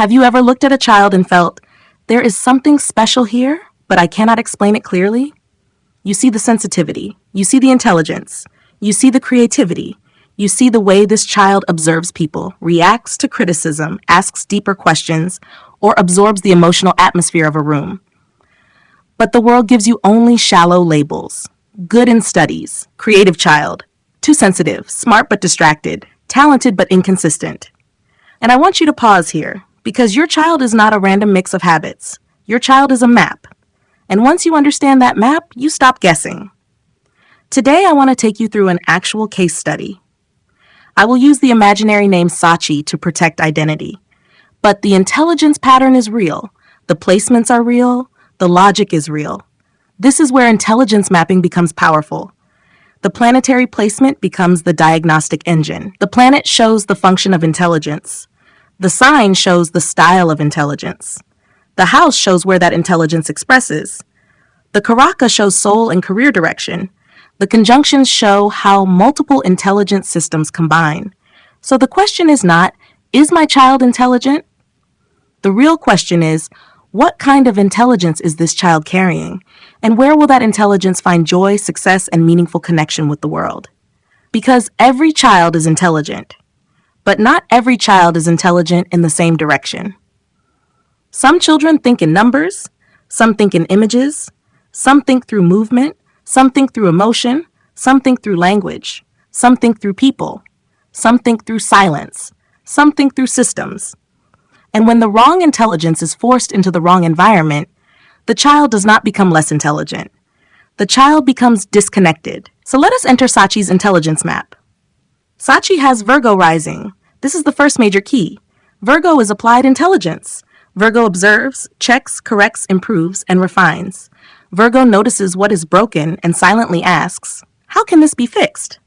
Have you ever looked at a child and felt, there is something special here, but I cannot explain it clearly? You see the sensitivity, you see the intelligence, you see the creativity, you see the way this child observes people, reacts to criticism, asks deeper questions, or absorbs the emotional atmosphere of a room. But the world gives you only shallow labels. Good in studies, creative child, too sensitive, smart but distracted, talented but inconsistent. And I want you to pause here, because your child is not a random mix of habits. Your child is a map. And once you understand that map, you stop guessing. Today, I want to take you through an actual case study. I will use the imaginary name Sachi to protect identity. But the intelligence pattern is real. The placements are real. The logic is real. This is where intelligence mapping becomes powerful. The planetary placement becomes the diagnostic engine. The planet shows the function of intelligence. The sign shows the style of intelligence. The house shows where that intelligence expresses. The karaka shows soul and career direction. The conjunctions show how multiple intelligence systems combine. So the question is not, is my child intelligent? The real question is, what kind of intelligence is this child carrying? And where will that intelligence find joy, success, and meaningful connection with the world? Because every child is intelligent, but not every child is intelligent in the same direction. Some children think in numbers, some think in images, some think through movement, some think through emotion, some think through language, some think through people, some think through silence, some think through systems. And when the wrong intelligence is forced into the wrong environment, the child does not become less intelligent. The child becomes disconnected. So let us enter Sachi's intelligence map. Sachi has Virgo rising. This is the first major key. Virgo is applied intelligence. Virgo observes, checks, corrects, improves, and refines. Virgo notices what is broken and silently asks, how can this be fixed?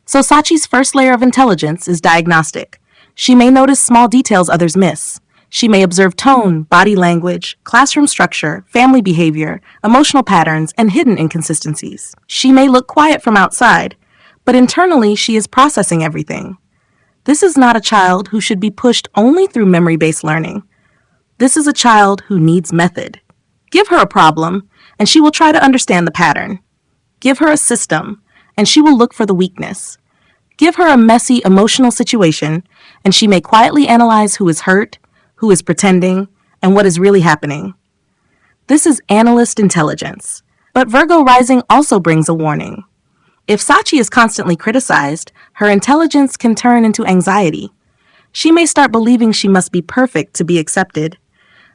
So Sachi's first layer of intelligence is diagnostic. She may notice small details others miss. She may observe tone, body language, classroom structure, family behavior, emotional patterns, and hidden inconsistencies. She may look quiet from outside, but internally she is processing everything. This is not a child who should be pushed only through memory-based learning. This is a child who needs method. Give her a problem, and she will try to understand the pattern. Give her a system, and she will look for the weakness. Give her a messy, emotional situation, and she may quietly analyze who is hurt, who is pretending, and what is really happening. This is analyst intelligence. But Virgo rising also brings a warning. If Sachi is constantly criticized, her intelligence can turn into anxiety. She may start believing she must be perfect to be accepted.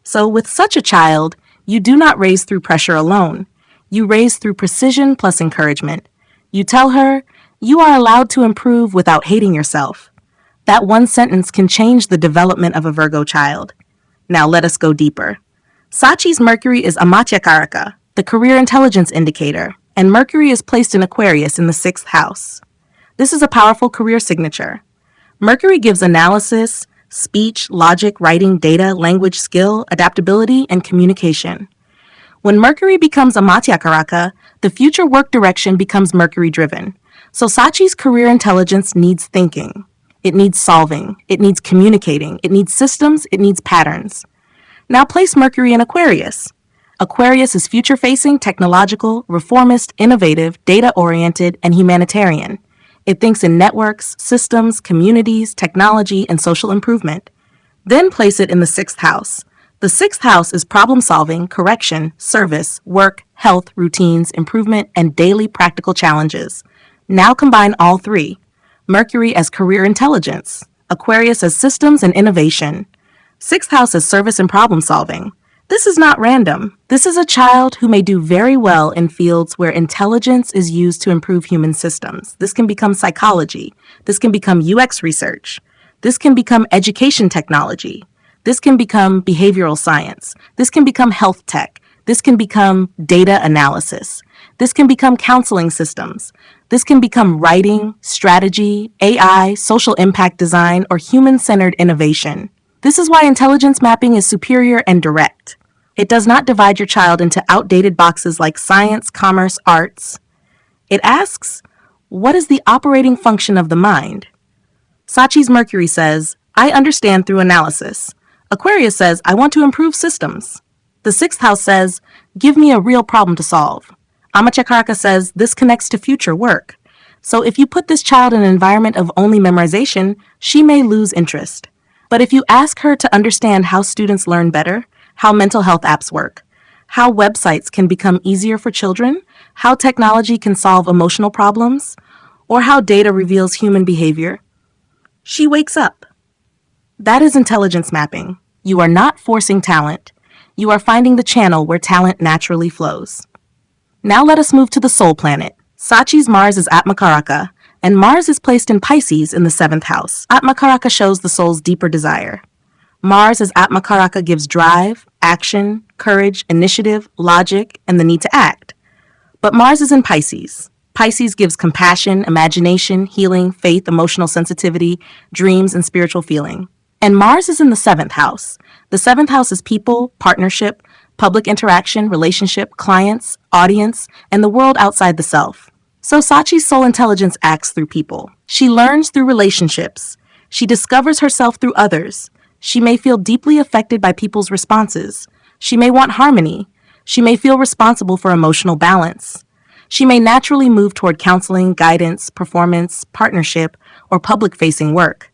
So with such a child, you do not raise through pressure alone. You raise through precision plus encouragement. You tell her, you are allowed to improve without hating yourself. That one sentence can change the development of a Virgo child. Now let us go deeper. Sachi's Mercury is Amatya Karaka, the career intelligence indicator, and Mercury is placed in Aquarius in the 6th house. This is a powerful career signature. Mercury gives analysis, speech, logic, writing, data, language, skill, adaptability, and communication. When Mercury becomes Amatya Karaka, the future work direction becomes Mercury-driven. So Sachi's career intelligence needs thinking. It needs solving. It needs communicating. It needs systems. It needs patterns. Now place Mercury in Aquarius. Aquarius is future-facing, technological, reformist, innovative, data-oriented, and humanitarian. It thinks in networks, systems, communities, technology, and social improvement. Then place it in the 6th house. The 6th house is problem-solving, correction, service, work, health, routines, improvement, and daily practical challenges. Now combine all three. Mercury as career intelligence, Aquarius as systems and innovation, 6th house as service and problem-solving. This is not random. This is a child who may do very well in fields where intelligence is used to improve human systems. This can become psychology. This can become UX research. This can become education technology. This can become behavioral science. This can become health tech. This can become data analysis. This can become counseling systems. This can become writing, strategy, AI, social impact design, or human-centered innovation. This is why intelligence mapping is superior and direct. It does not divide your child into outdated boxes like science, commerce, arts. It asks, what is the operating function of the mind? Sachi's Mercury says, I understand through analysis. Aquarius says, I want to improve systems. The sixth house says, give me a real problem to solve. Karaka says, this connects to future work. So if you put this child in an environment of only memorization, she may lose interest. But if you ask her to understand how students learn better, how mental health apps work, how websites can become easier for children, how technology can solve emotional problems, or how data reveals human behavior, she wakes up. That is intelligence mapping. You are not forcing talent. You are finding the channel where talent naturally flows. Now let us move to the soul planet. Sachi's Mars is at Karaka, and Mars is placed in Pisces in the 7th house. Karaka shows the soul's deeper desire. Mars as Karaka gives drive, action, courage, initiative, logic, and the need to act. But Mars is in Pisces. Pisces gives compassion, imagination, healing, faith, emotional sensitivity, dreams, and spiritual feeling. And Mars is in the 7th house. The 7th house is people, partnership, public interaction, relationship, clients, audience, and the world outside the self. So Sachi's soul intelligence acts through people. She learns through relationships. She discovers herself through others. She may feel deeply affected by people's responses. She may want harmony. She may feel responsible for emotional balance. She may naturally move toward counseling, guidance, performance, partnership, or public-facing work.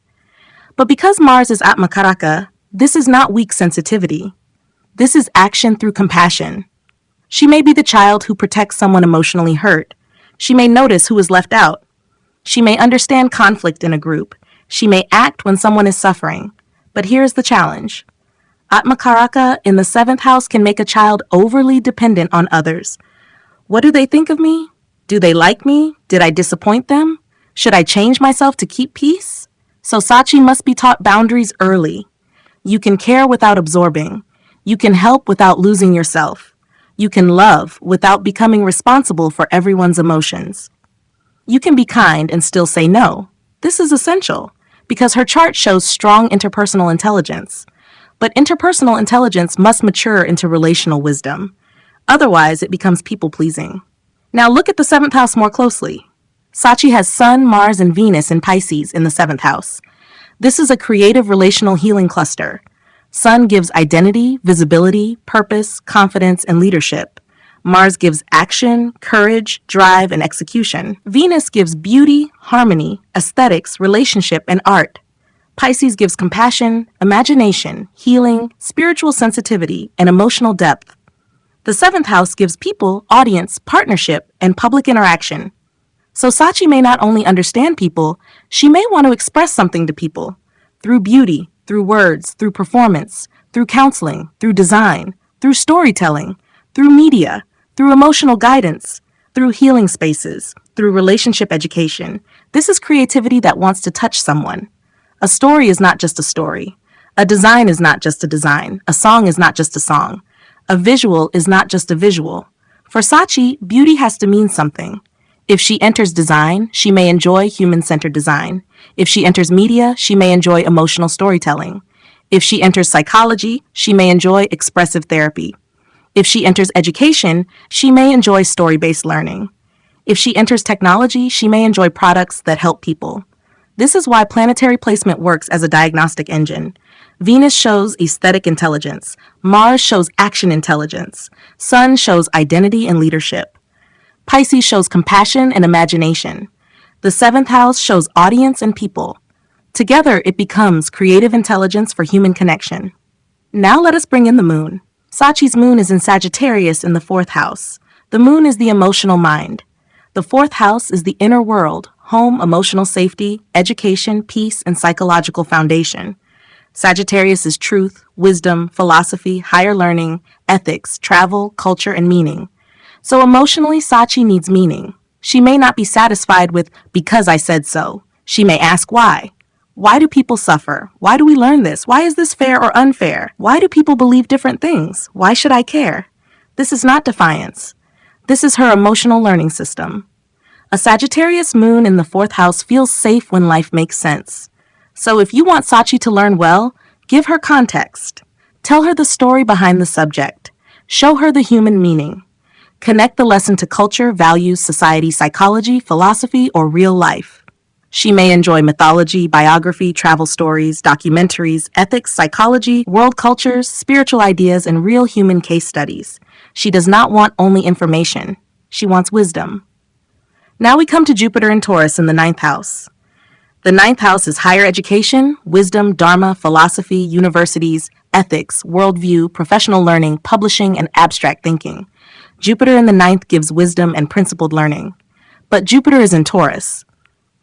But because Mars is at Karaka, this is not weak sensitivity. This is action through compassion. She may be the child who protects someone emotionally hurt. She may notice who is left out. She may understand conflict in a group. She may act when someone is suffering. But here's the challenge. Atma Karaka in the 7th house can make a child overly dependent on others. What do they think of me? Do they like me? Did I disappoint them? Should I change myself to keep peace? So Sachi must be taught boundaries early. You can care without absorbing. You can help without losing yourself. You can love without becoming responsible for everyone's emotions. You can be kind and still say no. This is essential because her chart shows strong interpersonal intelligence. But interpersonal intelligence must mature into relational wisdom. Otherwise, it becomes people-pleasing. Now look at the 7th house more closely. Sachi has Sun, Mars, and Venus in Pisces in the 7th house. This is a creative relational healing cluster. Sun gives identity, visibility, purpose, confidence, and leadership. Mars gives action, courage, drive, and execution. Venus gives beauty, harmony, aesthetics, relationship, and art. Pisces gives compassion, imagination, healing, spiritual sensitivity, and emotional depth. The 7th house gives people, audience, partnership, and public interaction. So Sachi may not only understand people, she may want to express something to people through beauty, through words, through performance, through counseling, through design, through storytelling, through media, through emotional guidance, through healing spaces, through relationship education. This is creativity that wants to touch someone. A story is not just a story. A design is not just a design. A song is not just a song. A visual is not just a visual. For Sachi, beauty has to mean something. If she enters design, she may enjoy human-centered design. If she enters media, she may enjoy emotional storytelling. If she enters psychology, she may enjoy expressive therapy. If she enters education, she may enjoy story-based learning. If she enters technology, she may enjoy products that help people. This is why planetary placement works as a diagnostic engine. Venus shows aesthetic intelligence. Mars shows action intelligence. Sun shows identity and leadership. Pisces shows compassion and imagination. The 7th house shows audience and people. Together, it becomes creative intelligence for human connection. Now let us bring in the moon. Sachi's moon is in Sagittarius in the 4th house. The moon is the emotional mind. The 4th house is the inner world, home, emotional safety, education, peace, and psychological foundation. Sagittarius is truth, wisdom, philosophy, higher learning, ethics, travel, culture, and meaning. So emotionally, Sachi needs meaning. She may not be satisfied with because I said so. She may ask why. Why do people suffer? Why do we learn this? Why is this fair or unfair? Why do people believe different things? Why should I care? This is not defiance. This is her emotional learning system. A Sagittarius moon in the 4th house feels safe when life makes sense. So if you want Sachi to learn well, give her context. Tell her the story behind the subject. Show her the human meaning. Connect the lesson to culture, values, society, psychology, philosophy, or real life. She may enjoy mythology, biography, travel stories, documentaries, ethics, psychology, world cultures, spiritual ideas, and real human case studies. She does not want only information. She wants wisdom. Now we come to Jupiter and Taurus in the ninth house. The ninth house is higher education, wisdom, dharma, philosophy, universities, ethics, worldview, professional learning, publishing, and abstract thinking. Jupiter in the ninth gives wisdom and principled learning. But Jupiter is in Taurus.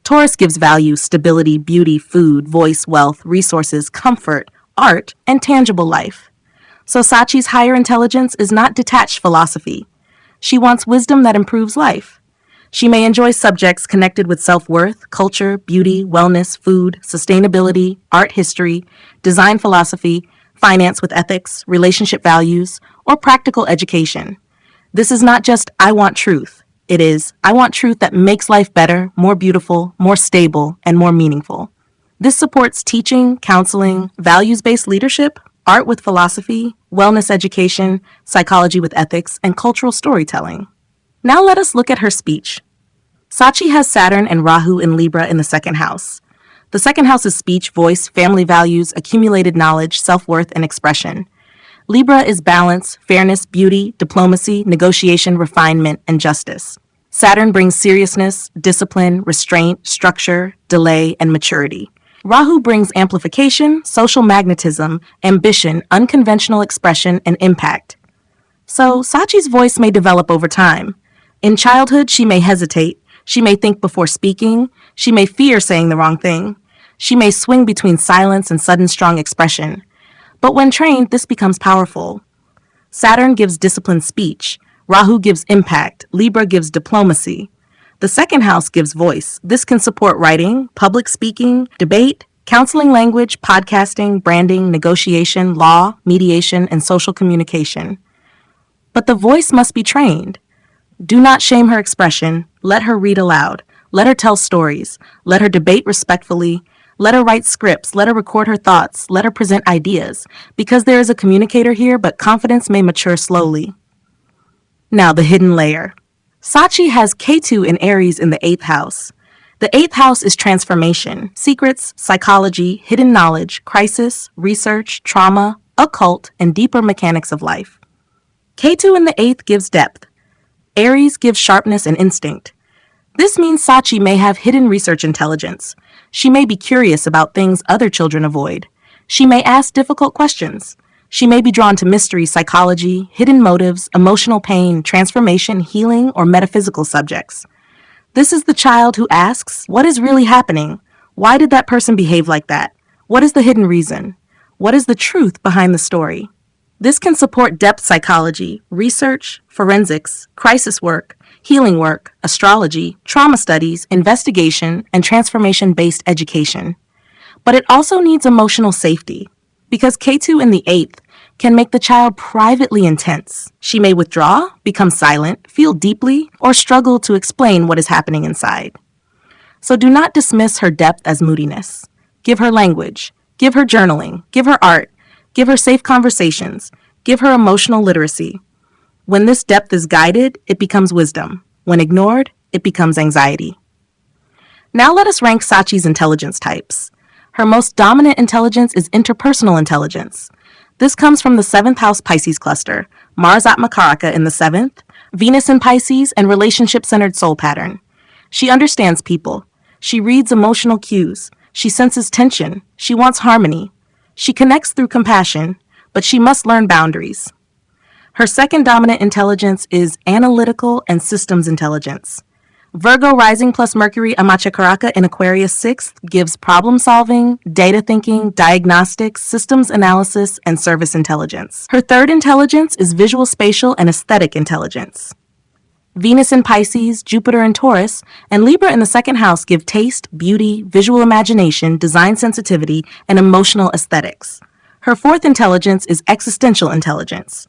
Taurus gives value, stability, beauty, food, voice, wealth, resources, comfort, art, and tangible life. So Sachi's higher intelligence is not detached philosophy. She wants wisdom that improves life. She may enjoy subjects connected with self-worth, culture, beauty, wellness, food, sustainability, art history, design philosophy, finance with ethics, relationship values, or practical education. This is not just I want truth. It is I want truth that makes life better, more beautiful, more stable, and more meaningful. This supports teaching, counseling, values-based leadership, art with philosophy, wellness education, psychology with ethics, and cultural storytelling. Now let us look at her speech. Sachi has Saturn and Rahu in Libra in the second house. The second house is speech, voice, family values, accumulated knowledge, self-worth, and expression. Libra is balance, fairness, beauty, diplomacy, negotiation, refinement, and justice. Saturn brings seriousness, discipline, restraint, structure, delay, and maturity. Rahu brings amplification, social magnetism, ambition, unconventional expression, and impact. So Sachi's voice may develop over time. In childhood, she may hesitate. She may think before speaking. She may fear saying the wrong thing. She may swing between silence and sudden strong expression. But when trained, this becomes powerful. Saturn gives disciplined speech. Rahu gives impact. Libra gives diplomacy. The second house gives voice. This can support writing, public speaking, debate, counseling language, podcasting, branding, negotiation, law, mediation, and social communication. But the voice must be trained. Do not shame her expression. Let her read aloud. Let her tell stories. Let her debate respectfully. Let her write scripts. Let her record her thoughts. Let her present ideas. Because there is a communicator here, but confidence may mature slowly. Now, the hidden layer. Sachi has Ketu in Aries in the 8th house. The 8th house is transformation, secrets, psychology, hidden knowledge, crisis, research, trauma, occult, and deeper mechanics of life. Ketu in the 8th gives depth. Aries gives sharpness and instinct. This means Sachi may have hidden research intelligence. She may be curious about things other children avoid. She may ask difficult questions. She may be drawn to mystery, psychology, hidden motives, emotional pain, transformation, healing, or metaphysical subjects. This is the child who asks, what is really happening? Why did that person behave like that? What is the hidden reason? What is the truth behind the story? This can support depth psychology, research, forensics, crisis work, healing work, astrology, trauma studies, investigation, and transformation-based education. But it also needs emotional safety, because Ketu in the 8th can make the child privately intense. She may withdraw, become silent, feel deeply, or struggle to explain what is happening inside. So do not dismiss her depth as moodiness. Give her language, give her journaling, give her art, give her safe conversations, give her emotional literacy. When this depth is guided, it becomes wisdom. When ignored, it becomes anxiety. Now let us rank Sachi's intelligence types. Her most dominant intelligence is interpersonal intelligence. This comes from the 7th house Pisces cluster, Mars Atma Karaka in the 7th, Venus in Pisces, and relationship-centered soul pattern. She understands people. She reads emotional cues. She senses tension. She wants harmony. She connects through compassion, but she must learn boundaries. Her second dominant intelligence is analytical and systems intelligence. Virgo rising plus Mercury Amacha Karaka in Aquarius 6th gives problem solving, data thinking, diagnostics, systems analysis, and service intelligence. Her third intelligence is visual spatial and aesthetic intelligence. Venus in Pisces, Jupiter in Taurus, and Libra in the second house give taste, beauty, visual imagination, design sensitivity, and emotional aesthetics. Her fourth intelligence is existential intelligence.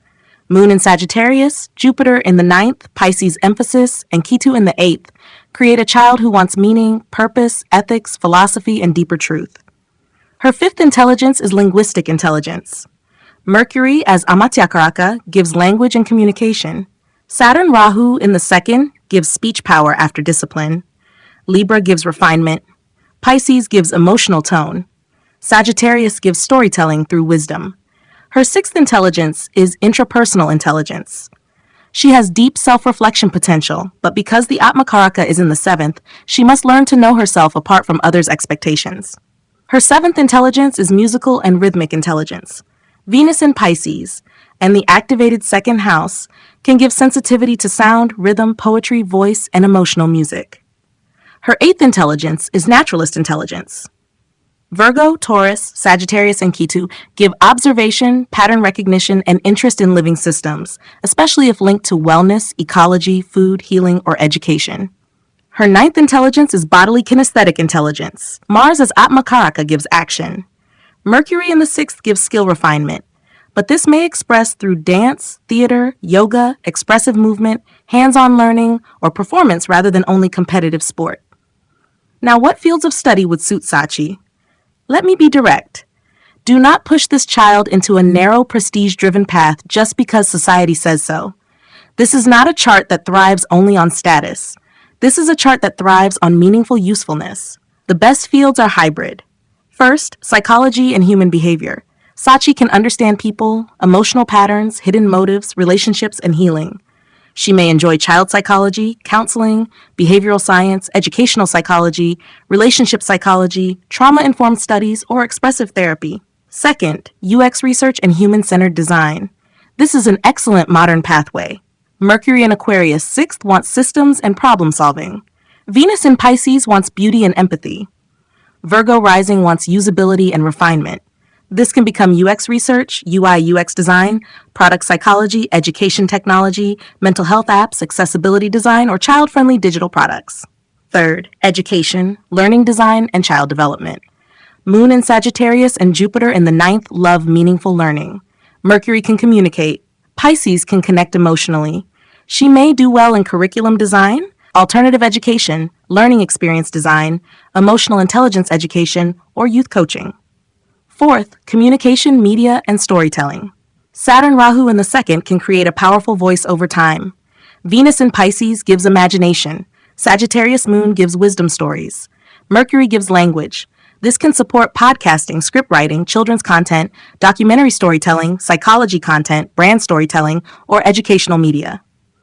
Moon in Sagittarius, Jupiter in the 9th, Pisces emphasis, and Ketu in the 8th create a child who wants meaning, purpose, ethics, philosophy, and deeper truth. Her fifth intelligence is linguistic intelligence. Mercury as Amatya Karaka gives language and communication. Saturn Rahu in the 2nd gives speech power after discipline. Libra gives refinement. Pisces gives emotional tone. Sagittarius gives storytelling through wisdom. Her sixth intelligence is intrapersonal intelligence. She has deep self-reflection potential, but because the Atma Karaka is in the seventh, she must learn to know herself apart from others' expectations. Her seventh intelligence is musical and rhythmic intelligence. Venus in Pisces and the activated second house can give sensitivity to sound, rhythm, poetry, voice, and emotional music. Her eighth intelligence is naturalist intelligence. Virgo, Taurus, Sagittarius, and Ketu give observation, pattern recognition, and interest in living systems, especially if linked to wellness, ecology, food, healing, or education. Her ninth intelligence is bodily kinesthetic intelligence. Mars as Atma Karaka gives action. Mercury in the sixth gives skill refinement, but this may express through dance, theater, yoga, expressive movement, hands-on learning, or performance rather than only competitive sport. Now, what fields of study would suit Sachi? Let me be direct. Do not push this child into a narrow, prestige-driven path just because society says so. This is not a chart that thrives only on status. This is a chart that thrives on meaningful usefulness. The best fields are hybrid. First, psychology and human behavior. Sachi can understand people, emotional patterns, hidden motives, relationships, and healing. She may enjoy child psychology, counseling, behavioral science, educational psychology, relationship psychology, trauma-informed studies, or expressive therapy. Second, UX research and human-centered design. This is an excellent modern pathway. Mercury in Aquarius, sixth, wants systems and problem solving. Venus in Pisces wants beauty and empathy. Virgo rising wants usability and refinement. This can become UX research, UI/UX design, product psychology, education technology, mental health apps, accessibility design, or child-friendly digital products. Third, education, learning design, and child development. Moon in Sagittarius and Jupiter in the ninth love meaningful learning. Mercury can communicate. Pisces can connect emotionally. She may do well in curriculum design, alternative education, learning experience design, emotional intelligence education, or youth coaching. Fourth, communication, media, and storytelling. Saturn Rahu in the second can create a powerful voice over time. Venus in Pisces gives imagination. Sagittarius Moon gives wisdom stories. Mercury gives language. This can support podcasting, script writing, children's content, documentary storytelling, psychology content, brand storytelling, or educational media.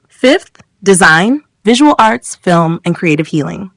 Fifth, design, visual arts, film, and creative healing.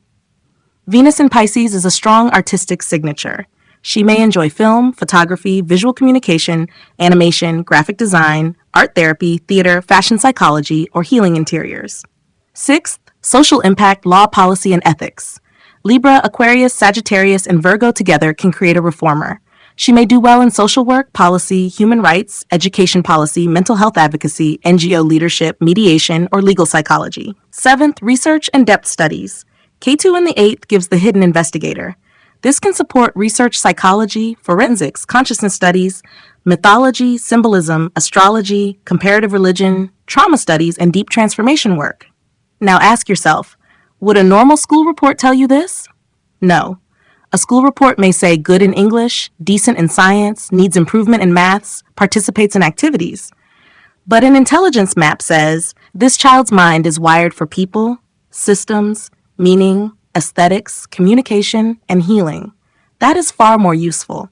Venus in Pisces is a strong artistic signature. She may enjoy film, photography, visual communication, animation, graphic design, art therapy, theater, fashion psychology, or healing interiors. Sixth, social impact, law, policy, and ethics. Libra, Aquarius, Sagittarius, and Virgo together can create a reformer. She may do well in social work, policy, human rights, education policy, mental health advocacy, NGO leadership, mediation, or legal psychology. Seventh, research and depth studies. Ketu in the eighth gives the hidden investigator. This can support research psychology, forensics, consciousness studies, mythology, symbolism, astrology, comparative religion, trauma studies, and deep transformation work. Now ask yourself, would a normal school report tell you this? No. A school report may say good in English, decent in science, needs improvement in maths, participates in activities. But an intelligence map says this child's mind is wired for people, systems, meaning, aesthetics, communication, and healing. That is far more useful.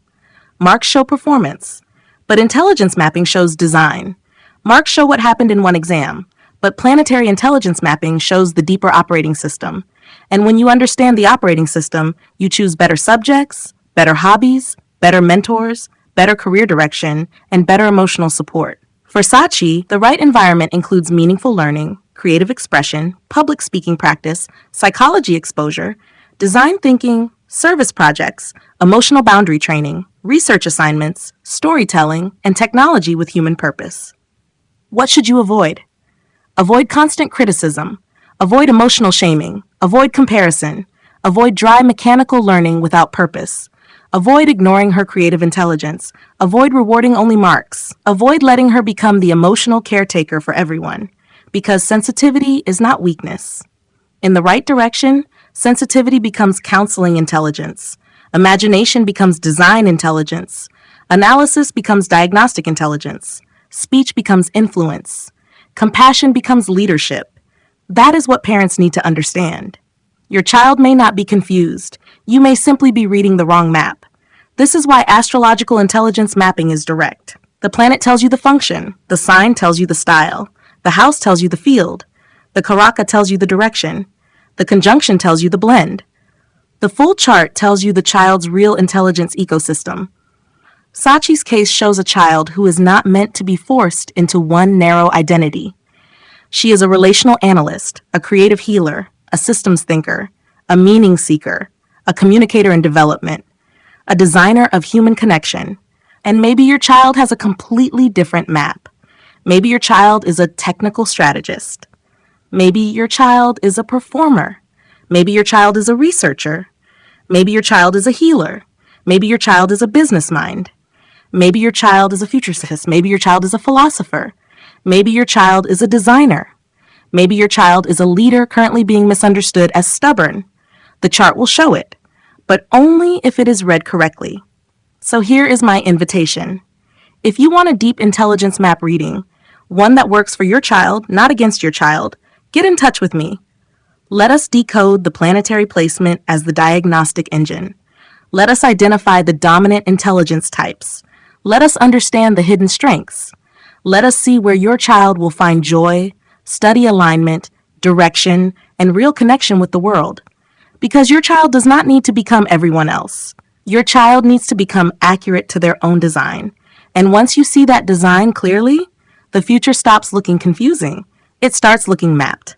Marks show performance, but intelligence mapping shows design. Marks show what happened in one exam, but planetary intelligence mapping shows the deeper operating system. And when you understand the operating system, you choose better subjects, better hobbies, better mentors, better career direction, and better emotional support. For Sachi, the right environment includes meaningful learning, creative expression, public speaking practice, psychology exposure, design thinking, service projects, emotional boundary training, research assignments, storytelling, and technology with human purpose. What should you avoid? Avoid constant criticism. Avoid emotional shaming. Avoid comparison. Avoid dry mechanical learning without purpose. Avoid ignoring her creative intelligence. Avoid rewarding only marks. Avoid letting her become the emotional caretaker for everyone. Because sensitivity is not weakness. In the right direction, sensitivity becomes counseling intelligence. Imagination becomes design intelligence. Analysis becomes diagnostic intelligence. Speech becomes influence. Compassion becomes leadership. That is what parents need to understand. Your child may not be confused. You may simply be reading the wrong map. This is why astrological intelligence mapping is direct. The planet tells you the function, the sign tells you the style, the house tells you the field, the karaka tells you the direction, the conjunction tells you the blend. The full chart tells you the child's real intelligence ecosystem. Sachi's case shows a child who is not meant to be forced into one narrow identity. She is a relational analyst, a creative healer, a systems thinker, a meaning seeker, a communicator in development, a designer of human connection. And maybe your child has a completely different map. Maybe your child is a technical strategist. Maybe your child is a performer. Maybe your child is a researcher. Maybe your child is a healer. Maybe your child is a business mind. Maybe your child is a futurist. Maybe your child is a philosopher. Maybe your child is a designer. Maybe your child is a leader currently being misunderstood as stubborn. The chart will show it, but only if it is read correctly. So here is my invitation. If you want a deep intelligence map reading, one that works for your child, not against your child, get in touch with me. Let us decode the planetary placement as the diagnostic engine. Let us identify the dominant intelligence types. Let us understand the hidden strengths. Let us see where your child will find joy, study alignment, direction, and real connection with the world. Because your child does not need to become everyone else. Your child needs to become accurate to their own design. And once you see that design clearly, the future stops looking confusing. It starts looking mapped.